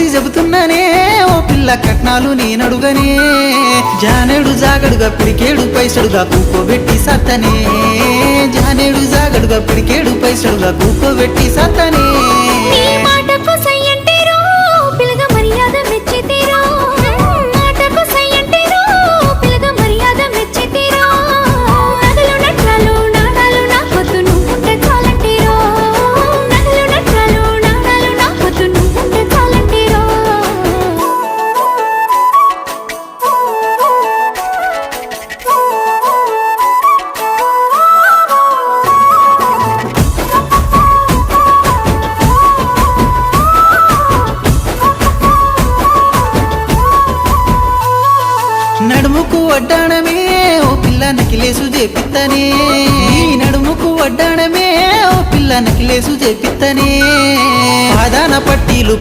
చూసి చెబుతున్నానే ఓ పిల్ల కట్నాలు నేనడుగనే జానేడు జాగడుగా పిడికేడు పైసడుగా కూకోబెట్టి సత్తనే జానేడు జాగడుగా పిడికేడు పైసడుగా కూకోబెట్టి సత్తనే నీ మాటకు సై అంటేరో పిల్లగా మర్యాద మెచ్చితేరో మాటకు సై అంటేరో పిల్లగా మర్యాద మెచ్చితేరో నగలు నట్రాలు నాణాలు నా పొద్దు నువ్వుంటే చాలంటేరో నగలు నట్రాలు నాణాలు నా పొద్దు నువ్వుంటే చాలంటేరో నడుముకు వడ్డాణమే ఓ పిల్ల నకిలేసు చేపిత్తనే నడుముకు వడ్డాణమే ఓ పిల్ల నకిలేసు చేపిత్తనే పాదాన పట్టీలు